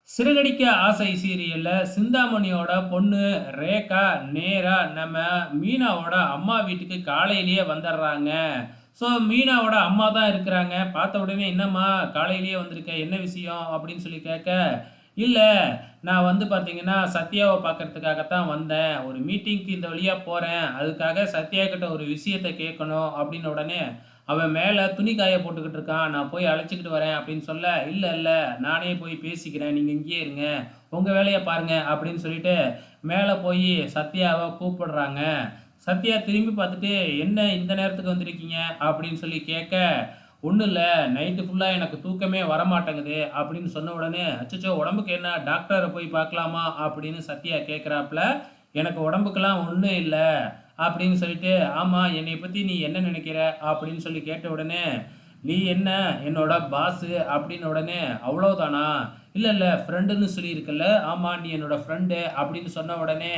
சிறகடிக்க ஆசை சீரியல்ல சிந்தாமணியோட பொண்ணு ரேகா நேரா நம்ம மீனாவோட அம்மா வீட்டுக்கு காலையிலேயே வந்துடுறாங்க. ஸோ மீனாவோட அம்மா தான் இருக்கிறாங்க. பார்த்த உடனே என்னம்மா காலையிலேயே வந்திருக்க, என்ன விஷயம் அப்படின்னு சொல்லி கேட்க, இல்ல நான் வந்து பார்த்தீங்கன்னா சத்யாவை பார்க்கறதுக்காகத்தான் வந்தேன். ஒரு மீட்டிங்க்கு இந்த வழியா போறேன். அதுக்காக சத்யா கிட்ட ஒரு விஷயத்த கேட்கணும் அப்படின்ன உடனே, அவன் மேல துணி காய போட்டுக்கிட்டு இருக்கான். நான் போய் அழைச்சுக்கிட்டு வரேன் அப்படின்னு சொல்ல, இல்ல இல்ல நானே போய் பேசிக்கிறேன். நீங்க இங்கேயே இருங்க. உங்க வேலைய பாருங்க அப்படின்னு சொல்லிட்டு மேல போய் சத்யாவ கூப்பிடுறாங்க. சத்யா திரும்பி பார்த்துட்டு, என்ன இந்த நேரத்துக்கு வந்திருக்கீங்க அப்படின்னு சொல்லி கேட்க, ஒண்ணும் இல்ல நைட்டு ஃபுல்லா எனக்கு தூக்கமே வரமாட்டேங்குது அப்படின்னு சொன்ன உடனே, அச்சச்சோ! உடம்புக்கு என்ன டாக்டர போய் பார்க்கலாமா? அப்படின்னு சத்யா கேட்கிறாப்புல. எனக்கு உடம்புக்கெல்லாம் ஒண்ணும் இல்ல அப்படின்னு சொல்லிட்டு, ஆமா என்னைய பத்தி நீ என்ன நினைக்கிற? அப்படின்னு சொல்லி கேட்ட உடனே, நீ என்ன என்னோட பாஸு அப்படின்ன உடனே, அவ்வளவுதானா? இல்ல இல்ல ஃப்ரெண்டுன்னு சொல்லியிருக்கல்ல. ஆமா நீ என்னோட ஃப்ரெண்டு அப்படின்னு சொன்ன உடனே,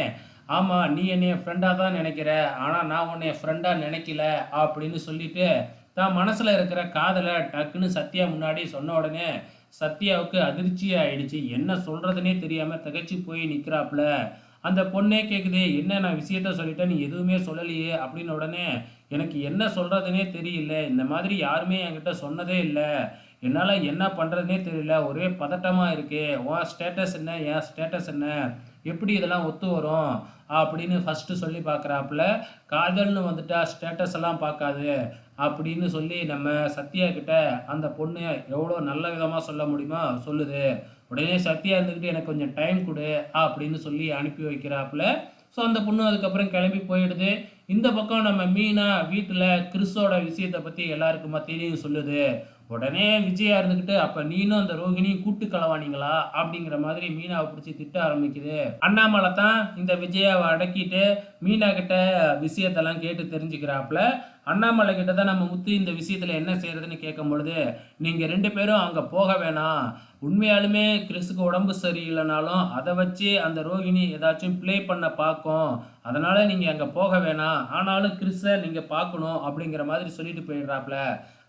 ஆமா நீ என்னைய ஃப்ரெண்டா தான் நினைக்கிற. ஆனா நான் உன்னைய ஃப்ரெண்டா நினைக்கல அப்படின்னு சொல்லிட்டு, தான் மனசுல இருக்கிற காதல டக்குன்னு சத்யா முன்னாடி சொன்ன உடனே, சத்யாவுக்கு அதிர்ச்சி ஆயிடுச்சு. என்ன சொல்றதுன்னே தெரியாம திகைச்சு போய் நிக்கிறாப்புல. அந்த பொண்ணே கேக்குது, "என்ன நான் விஷயத்த சொல்லிட்டேன். நீ எதுவுமே சொல்லலையே" அப்படின்ன உடனே, "எனக்கு என்ன சொல்றதுன்னே தெரியல. இந்த மாதிரி யாருமே என்கிட்ட சொன்னதே இல்ல. என்னால என்ன பண்றதுன்னே தெரியல. ஒரே பதட்டமா இருக்கு. உன் ஸ்டேட்டஸ் என்ன? என் ஸ்டேட்டஸ் என்ன? எப்படி இதெல்லாம் ஒத்து வரும்?" அப்படின்னு ஃபர்ஸ்ட்டு சொல்லி பார்க்குறாப்புல. "காதல்னு வந்துட்டா ஸ்டேட்டஸ் எல்லாம் பார்க்காது." அப்படின்னு சொல்லி நம்ம சத்யா கிட்ட அந்த பொண்ணு எவ்வளோ நல்ல விதமா சொல்ல முடியுமோ சொல்லுது. உடனே சத்யா இருந்துகிட்டு, "எனக்கு கொஞ்சம் டைம் குடு" அப்படின்னு சொல்லி அனுப்பி வைக்கிறாப்புல. ஸோ அந்த பொண்ணு அதுக்கப்புறம் கிளம்பி போயிடுது. இந்த பக்கம் நம்ம மீனா வீட்ல கிறிஸோட விஷயத்த பத்தி எல்லாருக்கு மத்தியிலயும் சொல்லுது. உடனே விஜயா இருந்துகிட்டு, "அப்ப நீனும் அந்த ரோகிணியும் கூட்டு களவானீங்களா?" அப்படிங்கிற மாதிரி மீனாவ புடிச்சு திட்ட ஆரம்பிக்குது. அண்ணாமலை தான் இந்த விஜயாவ அடக்கிட்டு மீனா கிட்ட விஷயத்தெல்லாம் கேட்டு தெரிஞ்சுக்கிறாப்புல. அண்ணாமலை கிட்ட தான் நம்ம முத்து இந்த விஷயத்துல என்ன செய்றதுன்னு கேட்கும்பொழுது, "நீங்க 2 பேரும் அங்க போக வேணாம். உண்மையாலுமே கிறிஸுக்கு உடம்பு சரியில்லனாலும், அத வச்சு அந்த ரோகிணி ஏதாச்சும் ப்ளே பண்ண பாக்கும். அதனால நீங்க அங்க போக வேணாம். ஆனாலும் கிறிஸ நீங்க பார்க்கணும்." அப்படிங்கிற மாதிரி சொல்லிட்டு போயிடுறாப்புல.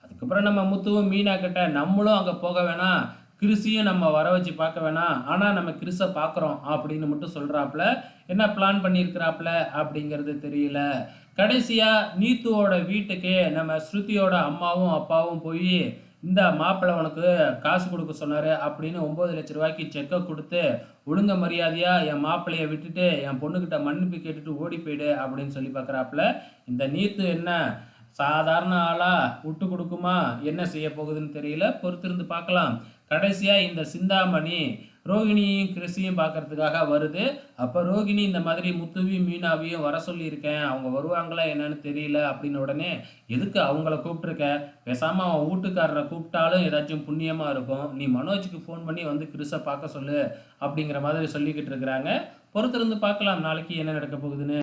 அதுக்கப்புறம் நம்ம முத்துவும் மீனா கிட்ட, "நம்மளும் அங்க போக வேணாம். கிறிஸையும் நம்ம வர வச்சு பார்க்க வேணாம். ஆனா நம்ம கிறிஸ பார்க்குறோம்." அப்படின்னு மட்டும் சொல்றாப்புல. என்ன பிளான் பண்ணியிருக்கிறாப்புல அப்படிங்கிறது தெரியல. கடைசியா நீத்துவோட வீட்டுக்கு நம்ம ஸ்ருதியோட அம்மாவும், அப்பாவும் போயி, "இந்தா மாப்பிள்ளை உனக்கு காசு குடுக்க சொன்னாரு" அப்படின்னு ரூ. 9,00,000க்கு செக்க குடுத்து, "ஒழுங்க மரியாதையா என் மாப்பிள்ளைய விட்டுட்டு, என் பொண்ணுகிட்ட மன்னிப்பு கேட்டுட்டு ஓடி போயிடு" அப்படின்னு சொல்லி பார்க்குறாப்புல. இந்த நீத்து என்ன சாதாரண ஆளா? விட்டு குடுக்குமா? என்ன செய்ய போகுதுன்னு தெரியல. பொறுத்திருந்து பார்க்கலாம். கடைசியா இந்த சிந்தாமணி ரோகிணியையும், கிறிஸையும் பார்க்கறதுக்காக வருது. அப்ப ரோகிணி இந்த மாதிரி முத்துவையும், மீனாவையும் வர சொல்லியிருக்கேன். அவங்க வருவாங்களா என்னன்னு தெரியல அப்படின்ன உடனே, "எதுக்கு அவங்கள கூப்பிட்டுருக்க? பேசாம அவன் வூட்டுக்காரர கூப்பிட்டாலும் ஏதாச்சும் புண்ணியமா இருக்கும். நீ மனோஜுக்கு ஃபோன் பண்ணி வந்து கிறிஸ பார்க்க சொல்லு." அப்படிங்கிற மாதிரி சொல்லிக்கிட்டு இருக்கிறாங்க. பொறுத்திருந்து பார்க்கலாம் நாளைக்கு என்ன நடக்க போகுதுன்னு.